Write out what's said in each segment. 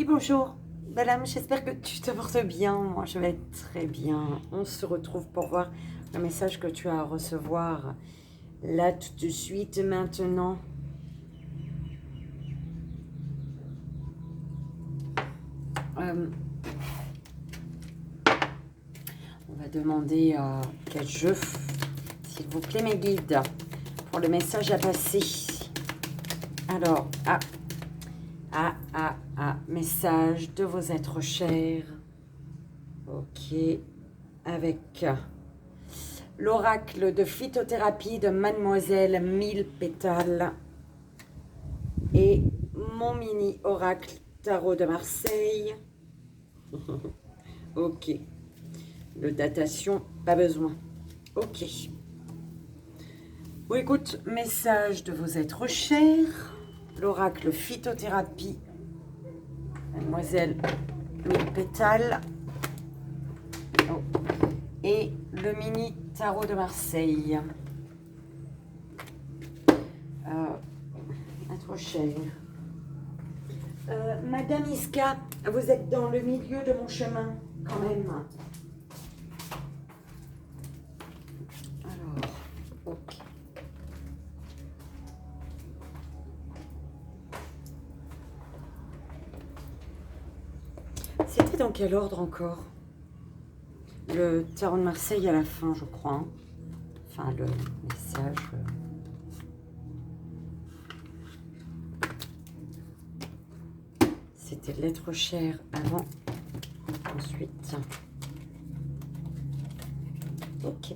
Et bonjour, Balam, j'espère que tu te portes bien. Moi, je vais très bien. On se retrouve pour voir le message que tu as à recevoir là tout de suite, maintenant. On va demander quel jeu, s'il vous plaît, mes guides, pour le message à passer. Alors, message de vos êtres chers. Ok, avec l'oracle de phytothérapie de Mademoiselle Mille Pétales et mon mini oracle tarot de Marseille. Ok, le datation, pas besoin. Ok. Bon, écoute, message de vos êtres chers, l'oracle phytothérapie, Mademoiselle Mille Pétales, oh, et le mini tarot de Marseille. Être cher. Madame Iska, vous êtes dans le milieu de mon chemin, quand même. Alors, ok. C'était dans quel ordre encore? Le tarot de Marseille à la fin, je crois. Hein. Enfin, le message. C'était l'être cher avant. Ensuite. Ok.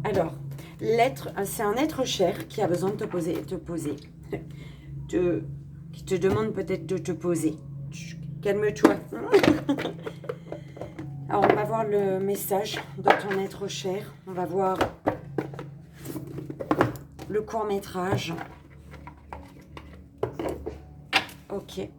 Alors, l'être, c'est un être cher qui a besoin de te poser. Qui te demande peut-être de te poser. Calme-toi. Alors, on va voir le message de ton être cher. On va voir le court-métrage. Ok.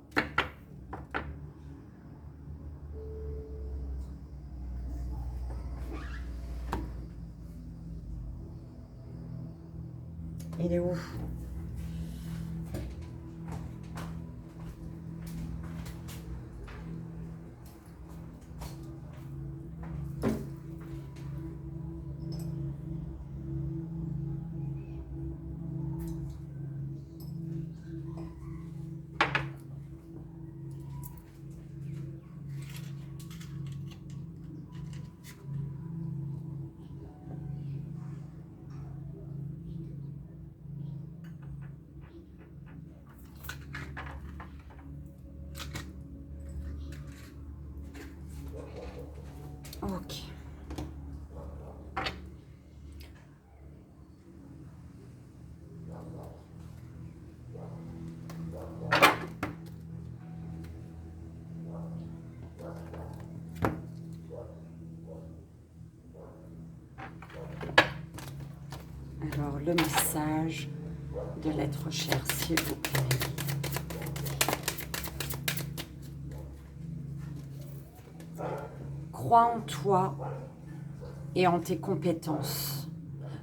Il est où? Ok. Alors, le message de l'être cher, s'il vous plaît. Crois en toi et en tes compétences.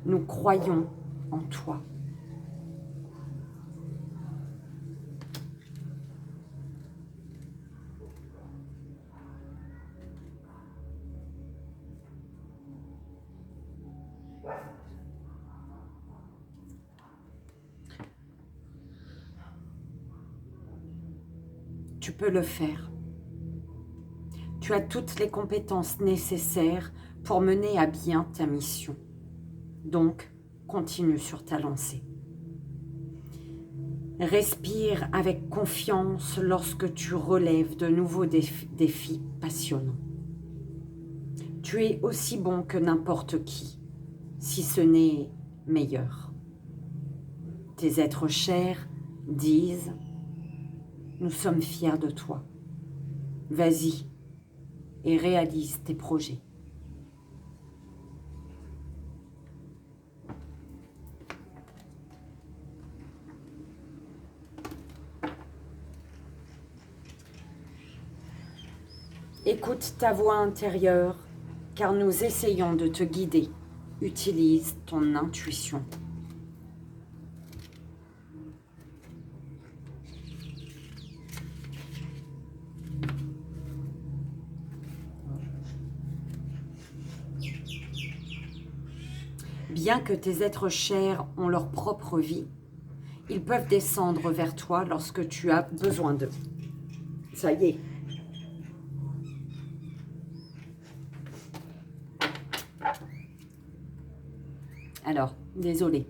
Nous croyons en toi. Tu peux le faire. Tu as toutes les compétences nécessaires pour mener à bien ta mission. Donc, continue sur ta lancée. Respire avec confiance lorsque tu relèves de nouveaux défis passionnants. Tu es aussi bon que n'importe qui, si ce n'est meilleur. Tes êtres chers disent « Nous sommes fiers de toi. Vas-y et réalise tes projets. » Écoute ta voix intérieure, car nous essayons de te guider. Utilise ton intuition. Bien que tes êtres chers ont leur propre vie, ils peuvent descendre vers toi lorsque tu as besoin d'eux. Ça y est. Alors, désolé.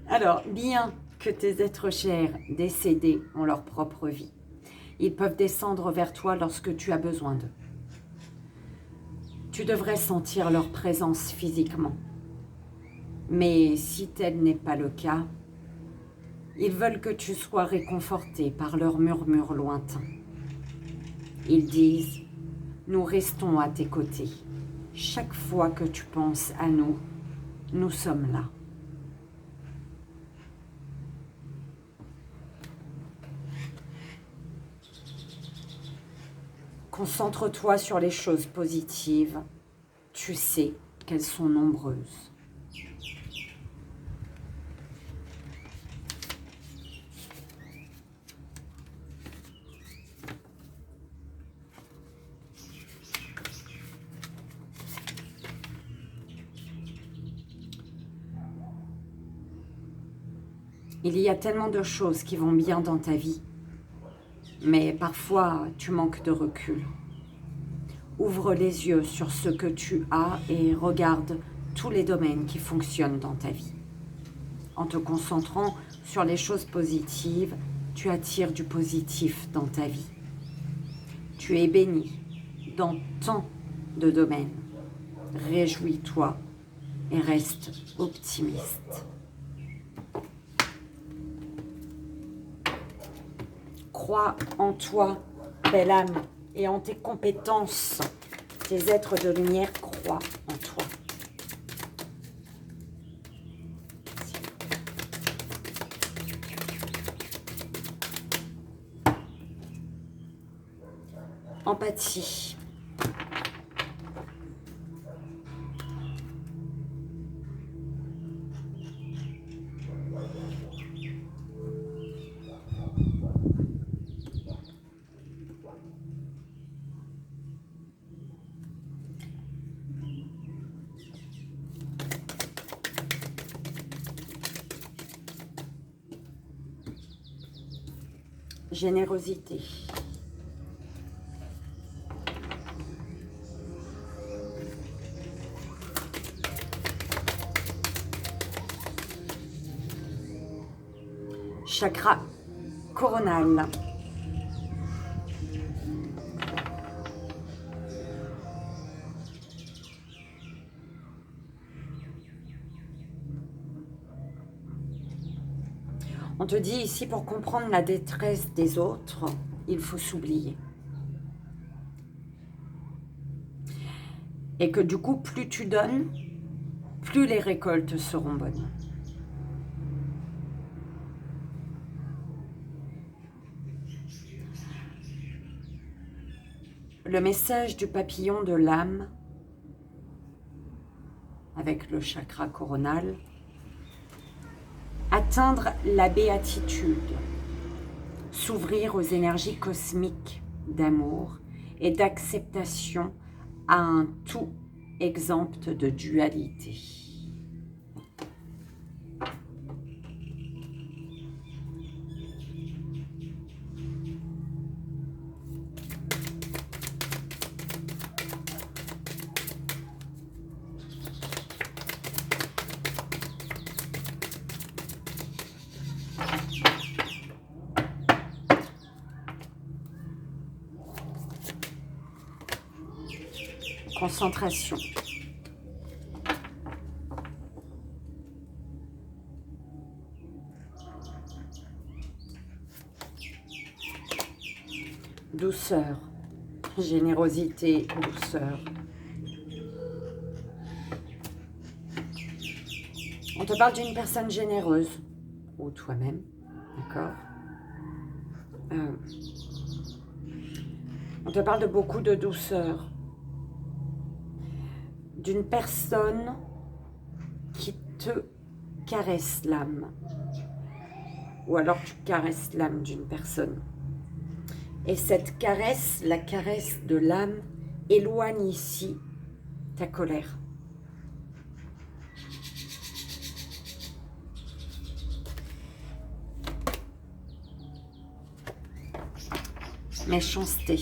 Alors, bien que tes êtres chers décédés ont leur propre vie, ils peuvent descendre vers toi lorsque tu as besoin d'eux. Tu devrais sentir leur présence physiquement. Mais si tel n'est pas le cas, ils veulent que tu sois réconforté par leurs murmures lointains. Ils disent, nous restons à tes côtés. Chaque fois que tu penses à nous, nous sommes là. Concentre-toi sur les choses positives. Tu sais qu'elles sont nombreuses. Il y a tellement de choses qui vont bien dans ta vie, mais parfois tu manques de recul. Ouvre les yeux sur ce que tu as et regarde tous les domaines qui fonctionnent dans ta vie. En te concentrant sur les choses positives, tu attires du positif dans ta vie. Tu es béni dans tant de domaines. Réjouis-toi et reste optimiste. Crois en toi, belle âme, et en tes compétences. Tes êtres de lumière croient en toi. Empathie. Générosité. Chakra coronal. On te dit ici, pour comprendre la détresse des autres, il faut s'oublier. Et que du coup, plus tu donnes, plus les récoltes seront bonnes. Le message du papillon de l'âme, avec le chakra coronal, atteindre la béatitude, s'ouvrir aux énergies cosmiques d'amour et d'acceptation à un tout exempt de dualité. Concentration. Douceur, générosité, douceur. On te parle d'une personne généreuse, ou toi-même, d'accord? On te parle de beaucoup de douceur. D'une personne qui te caresse l'âme. Ou alors tu caresses l'âme d'une personne. Et cette caresse, la caresse de l'âme, éloigne ici ta colère. Méchanceté.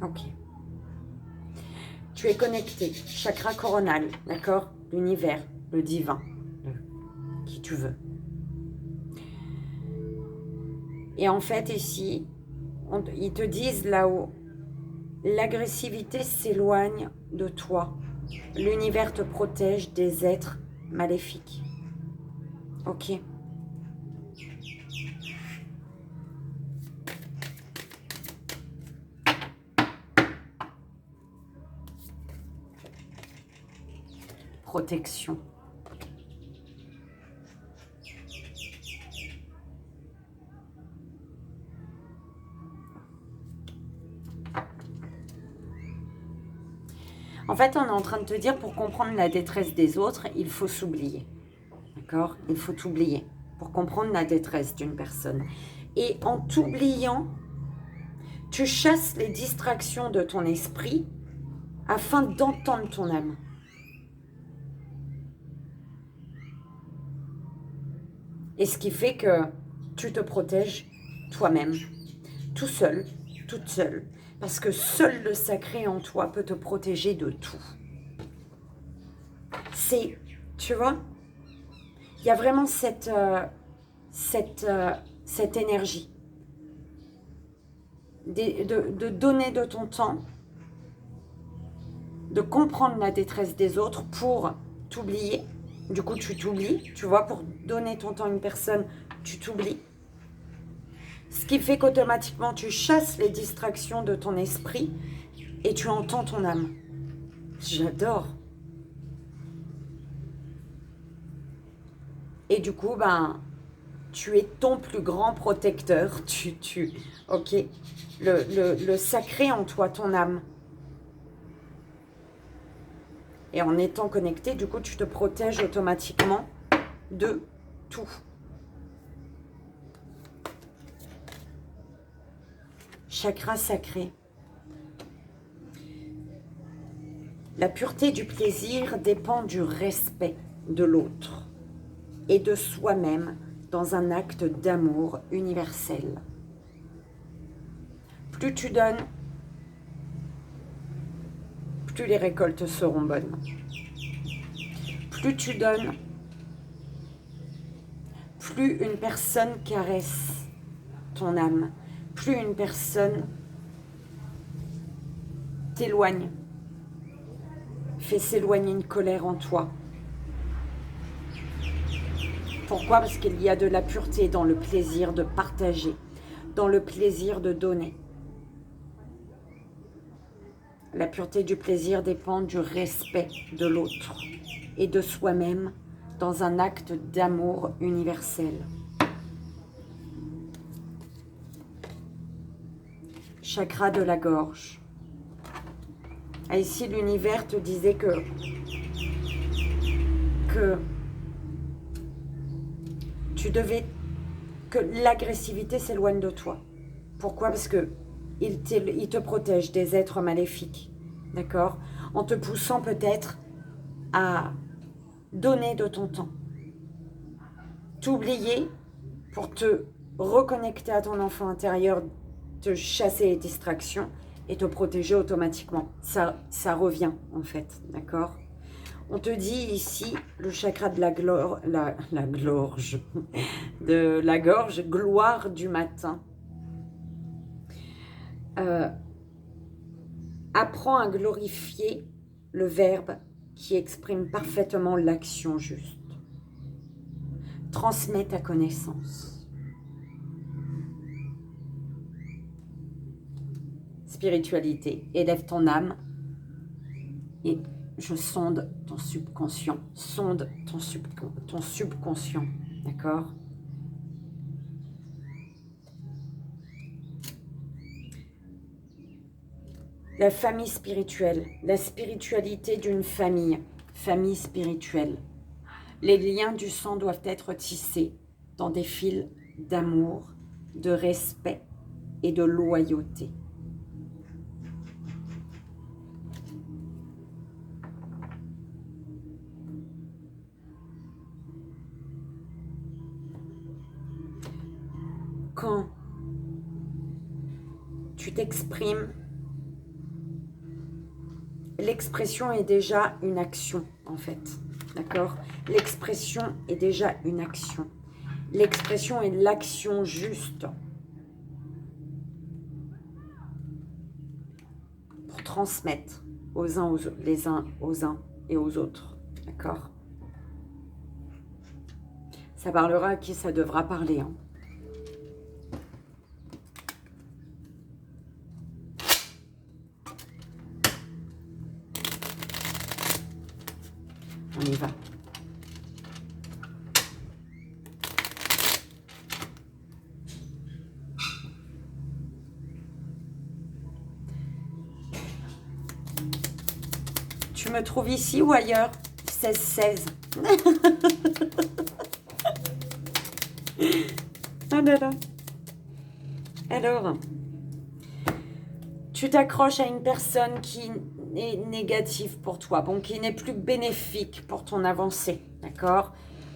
Ok. Tu es connecté. Chakra coronal, d'accord? L'univers, le divin, qui tu veux. Et en fait, ici, ils te disent là-haut, l'agressivité s'éloigne de toi. L'univers te protège des êtres maléfiques. Ok. Protection. En fait, on est en train de te dire, pour comprendre la détresse des autres, il faut s'oublier. D'accord? Il faut t'oublier pour comprendre la détresse d'une personne. Et en t'oubliant, tu chasses les distractions de ton esprit afin d'entendre ton âme. Et ce qui fait que tu te protèges toi-même, tout seul, toute seule. Parce que seul le sacré en toi peut te protéger de tout. C'est, tu vois, il y a vraiment cette énergie de donner de ton temps, de comprendre la détresse des autres pour t'oublier. Du coup, tu t'oublies, tu vois, pour donner ton temps à une personne, tu t'oublies. Ce qui fait qu'automatiquement, tu chasses les distractions de ton esprit et tu entends ton âme. J'adore. Et du coup, ben, tu es ton plus grand protecteur. Ok, le sacré en toi, ton âme. Et en étant connecté, du coup, tu te protèges automatiquement de tout. Chakra sacré. La pureté du plaisir dépend du respect de l'autre et de soi-même dans un acte d'amour universel. Plus tu donnes, plus les récoltes seront bonnes. Plus tu donnes, plus une personne caresse ton âme, plus une personne t'éloigne, fait s'éloigner une colère en toi. Pourquoi? Parce qu'il y a de la pureté dans le plaisir de partager, dans le plaisir de donner. La pureté du plaisir dépend du respect de l'autre et de soi-même dans un acte d'amour universel. Chakra de la gorge. Et ici, l'univers te disait que tu devais, que l'agressivité s'éloigne de toi. Pourquoi? Parce que il te protège des êtres maléfiques, d'accord? En te poussant peut-être à donner de ton temps, t'oublier pour te reconnecter à ton enfant intérieur, te chasser les distractions et te protéger automatiquement. Ça revient en fait, d'accord? On te dit ici le chakra de de la gorge, gloire du matin. Apprends à glorifier le verbe qui exprime parfaitement l'action juste. Transmets ta connaissance. Spiritualité, élève ton âme et je sonde ton subconscient. Sonde ton subconscient, d'accord? La famille spirituelle, la spiritualité d'une famille, famille spirituelle. Les liens du sang doivent être tissés dans des fils d'amour, de respect et de loyauté. tu t'exprimes, l'expression est déjà une action, en fait. D'accord? L'expression est déjà une action. L'expression est l'action juste pour transmettre les uns aux uns et aux autres. D'accord? Ça parlera à qui ça devra parler. Hein. On y va. Tu me trouves ici ou ailleurs? 16-16. Oh là là. Alors, tu t'accroches à une personne qui est négative pour toi, bon, qui n'est plus bénéfique pour ton avancée, d'accord?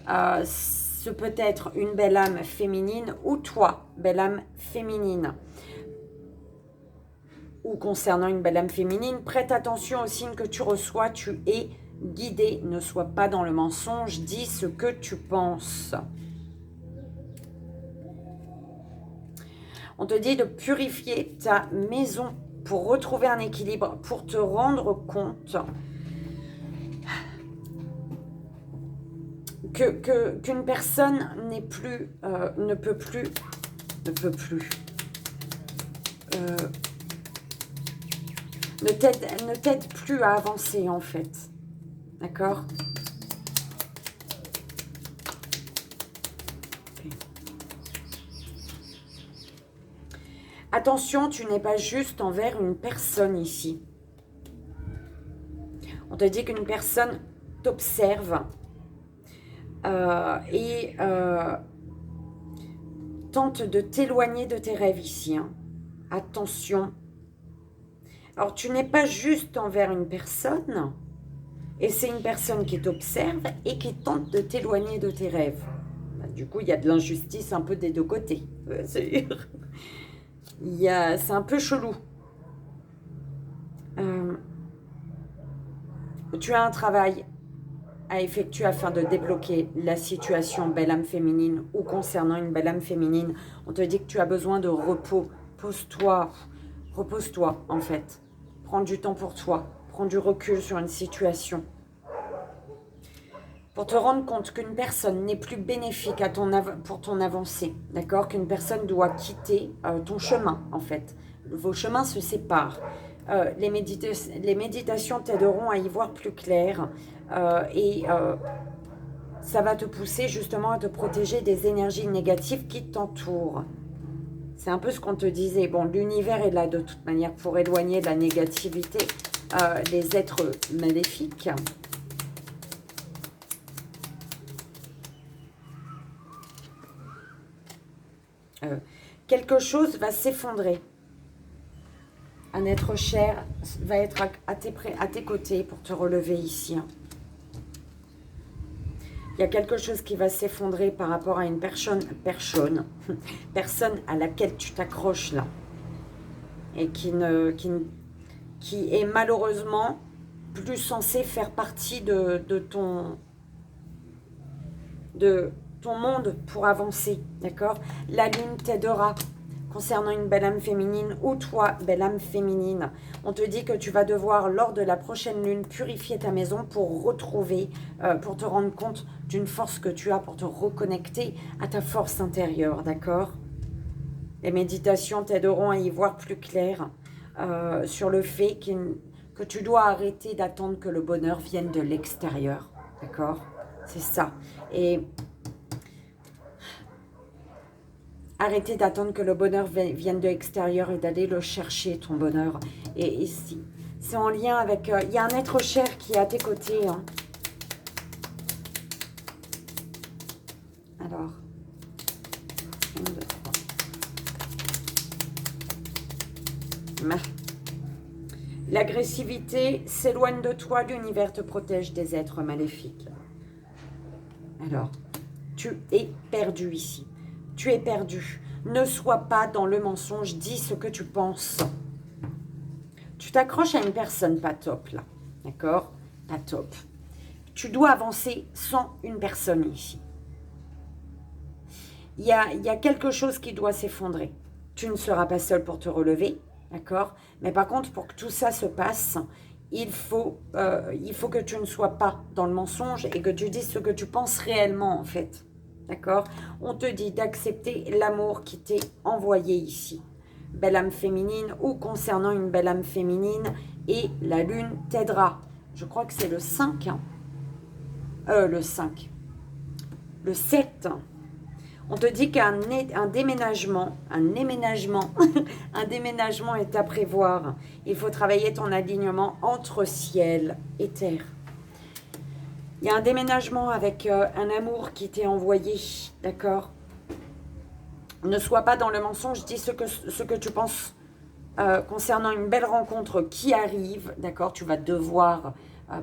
Ce peut être une belle âme féminine ou toi, belle âme féminine. Ou concernant une belle âme féminine, prête attention aux signes que tu reçois, tu es guidé, ne sois pas dans le mensonge, dis ce que tu penses. On te dit de purifier ta maison pour retrouver un équilibre, pour te rendre compte qu'une personne n'est plus, ne peut plus, ne t'aide plus à avancer en fait. D'accord ? Attention, tu n'es pas juste envers une personne ici. On te dit qu'une personne t'observe et tente de t'éloigner de tes rêves ici. Hein. Attention. Alors, tu n'es pas juste envers une personne, et c'est une personne qui t'observe et qui tente de t'éloigner de tes rêves. Bah, du coup, il y a de l'injustice un peu des deux côtés. C'est un peu chelou. Tu as un travail à effectuer afin de débloquer la situation belle âme féminine ou concernant une belle âme féminine. On te dit que tu as besoin de repos. Pose-toi, repose-toi en fait. Prends du temps pour toi. Prends du recul sur une situation. Pour te rendre compte qu'une personne n'est plus bénéfique pour ton avancée. D'accord? Qu'une personne doit quitter ton chemin en fait. Vos chemins se séparent. Les méditations t'aideront à y voir plus clair et ça va te pousser justement à te protéger des énergies négatives qui t'entourent. C'est un peu ce qu'on te disait. Bon, l'univers est là de toute manière pour éloigner de la négativité les êtres maléfiques. Quelque chose va s'effondrer. Un être cher va être à tes côtés pour te relever ici. Il y a quelque chose qui va s'effondrer par rapport à une personne à laquelle tu t'accroches là. Et qui est malheureusement plus censée faire partie de ton monde pour avancer. D'accord? La lune t'aidera. Concernant une belle âme féminine ou toi, belle âme féminine, on te dit que tu vas devoir, lors de la prochaine lune, purifier ta maison pour retrouver, pour te rendre compte d'une force que tu as, pour te reconnecter à ta force intérieure, d'accord? Les méditations t'aideront à y voir plus clair sur le fait que tu dois arrêter d'attendre que le bonheur vienne de l'extérieur, d'accord? C'est ça. Et arrêtez d'attendre que le bonheur vienne de l'extérieur et d'aller le chercher, ton bonheur. Et ici, c'est en lien avec... il y a un être cher qui est à tes côtés. Hein. Alors, 1, 2, 3. L'agressivité s'éloigne de toi, l'univers te protège des êtres maléfiques. Alors, tu es perdu ici. Tu es perdu. Ne sois pas dans le mensonge, dis ce que tu penses. Tu t'accroches à une personne pas top là, d'accord? Pas top. Tu dois avancer sans une personne ici. Il y a quelque chose qui doit s'effondrer. Tu ne seras pas seul pour te relever, d'accord? Mais par contre, pour que tout ça se passe, il faut que tu ne sois pas dans le mensonge et que tu dises ce que tu penses réellement, en fait. D'accord? On te dit d'accepter l'amour qui t'est envoyé ici. Belle âme féminine ou concernant une belle âme féminine et la lune t'aidera. Je crois que c'est le 5. Hein. Le 5. Le 7. On te dit qu'un déménagement, un déménagement est à prévoir. Il faut travailler ton alignement entre ciel et terre. Il y a un déménagement avec un amour qui t'est envoyé, d'accord? Ne sois pas dans le mensonge, dis ce que tu penses concernant une belle rencontre qui arrive, d'accord? Tu vas devoir,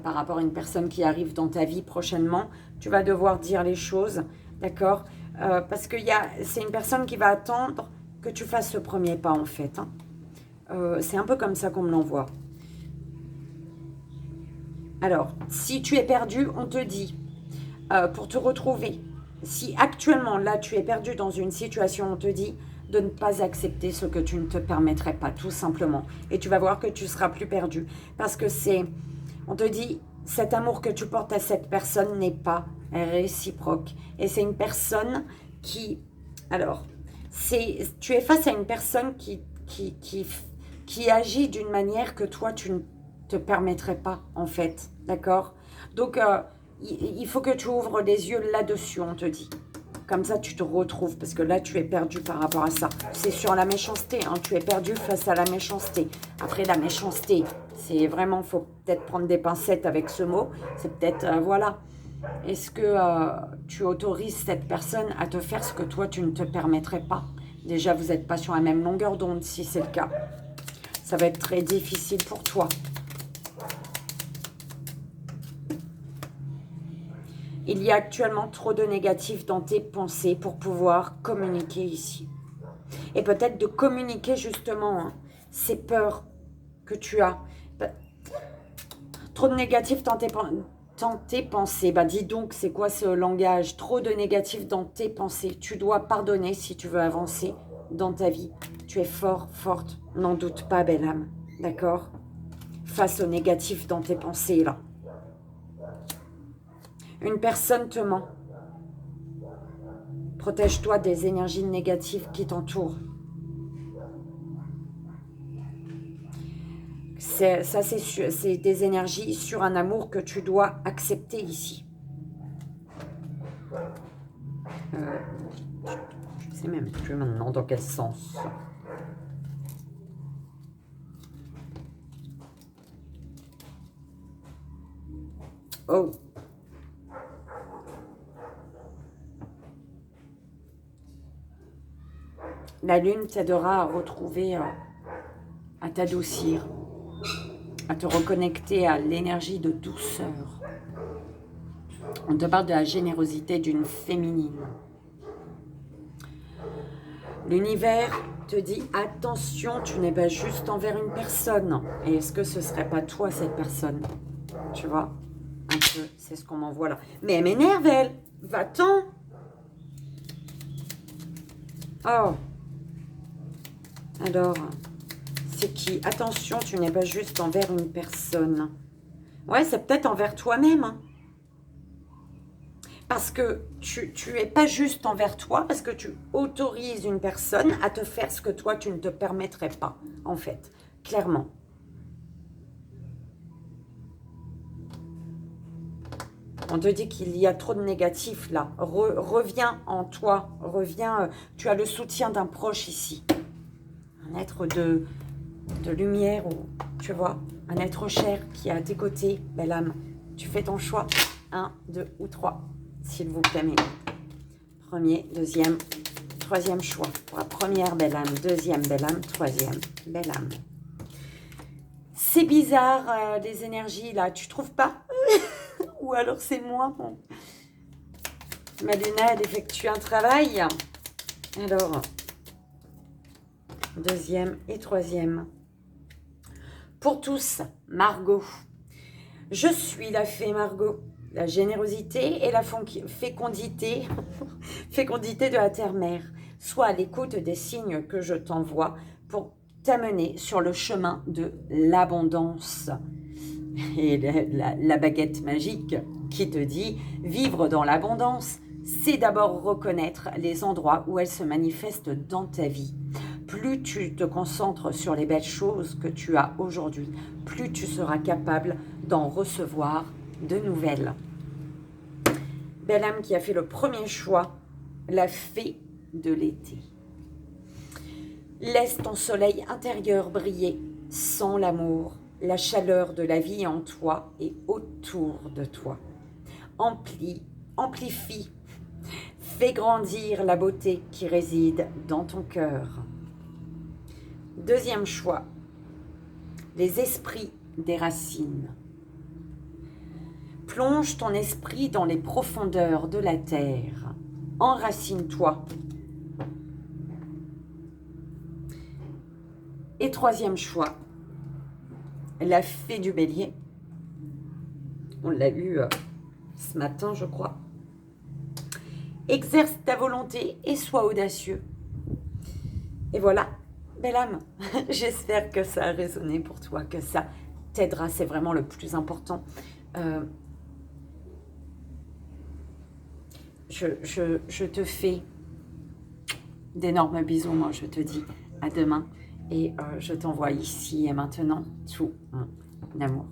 par rapport à une personne qui arrive dans ta vie prochainement, tu vas devoir dire les choses, d'accord? Parce que c'est une personne qui va attendre que tu fasses ce premier pas, en fait. Hein. C'est un peu comme ça qu'on me l'envoie. Alors, si tu es perdu, on te dit, pour te retrouver, si actuellement, là, tu es perdu dans une situation, on te dit de ne pas accepter ce que tu ne te permettrais pas, tout simplement. Et tu vas voir que tu seras plus perdu. Parce que on te dit, cet amour que tu portes à cette personne n'est pas réciproque. Et c'est une personne qui... Alors, tu es face à une personne qui agit d'une manière que toi, tu ne te permettrais pas, en fait. D'accord? Donc, il faut que tu ouvres les yeux là-dessus, on te dit. Comme ça, tu te retrouves, parce que là, tu es perdu par rapport à ça. C'est sur la méchanceté, hein, tu es perdu face à la méchanceté. Après, la méchanceté, c'est vraiment, il faut peut-être prendre des pincettes avec ce mot. C'est peut-être, voilà. Est-ce que tu autorises cette personne à te faire ce que toi, tu ne te permettrais pas? Déjà, vous n'êtes pas sur la même longueur d'onde, si c'est le cas. Ça va être très difficile pour toi. Il y a actuellement trop de négatifs dans tes pensées pour pouvoir communiquer ici. Et peut-être de communiquer justement hein, ces peurs que tu as. Trop de négatifs dans tes pensées. Bah dis donc, c'est quoi ce langage? Trop de négatifs dans tes pensées. Tu dois pardonner si tu veux avancer dans ta vie. Tu es fort, forte. N'en doute pas, belle âme. D'accord? Face aux négatifs dans tes pensées, là. Une personne te ment. Protège-toi des énergies négatives qui t'entourent. Ça, c'est des énergies sur un amour que tu dois accepter ici. Je ne sais même plus maintenant dans quel sens. Oh! La lune t'aidera à retrouver, à t'adoucir, à te reconnecter à l'énergie de douceur. On te parle de la générosité d'une féminine. L'univers te dit attention, tu n'es pas juste envers une personne. Et est-ce que ce serait pas toi cette personne? Tu vois? Un peu, c'est ce qu'on m'envoie là. Mais elle m'énerve, elle. Va-t'en. Oh. Alors, c'est qui? Attention, tu n'es pas juste envers une personne. Ouais, c'est peut-être envers toi-même. Hein. Parce que tu es pas juste envers toi, parce que tu autorises une personne à te faire ce que toi, tu ne te permettrais pas, en fait. Clairement. On te dit qu'il y a trop de négatifs, là. Reviens en toi. Reviens. Tu as le soutien d'un proche ici. Un être de lumière, ou tu vois, un être cher qui est à tes côtés, belle âme. Tu fais ton choix, 1, 2 ou 3, s'il vous plaît, mes premier, deuxième, troisième choix. Pour la première belle âme, deuxième belle âme, troisième belle âme. C'est bizarre, les énergies, là, tu trouves pas? Ou alors c'est moi, bon. Ma lunette effectue un travail. Alors... deuxième et troisième. Pour tous, Margot. Je suis la fée Margot. La générosité et la fécondité, fécondité de la terre-mère. Sois à l'écoute des signes que je t'envoie pour t'amener sur le chemin de l'abondance. Et la baguette magique qui te dit vivre dans l'abondance, c'est d'abord reconnaître les endroits où elle se manifeste dans ta vie. Plus tu te concentres sur les belles choses que tu as aujourd'hui, plus tu seras capable d'en recevoir de nouvelles. Belle âme qui a fait le premier choix, la fée de l'été. Laisse ton soleil intérieur briller, sens l'amour, la chaleur de la vie en toi et autour de toi. Amplifie, fais grandir la beauté qui réside dans ton cœur. Deuxième choix, les esprits des racines. Plonge ton esprit dans les profondeurs de la terre. Enracine-toi. Et troisième choix, la fée du bélier. On l'a eu ce matin, je crois. Exerce ta volonté et sois audacieux. Et voilà, belle âme, j'espère que ça a résonné pour toi, que ça t'aidera, c'est vraiment le plus important. Je te fais d'énormes bisous, moi je te dis à demain et je t'envoie ici et maintenant tout mon amour.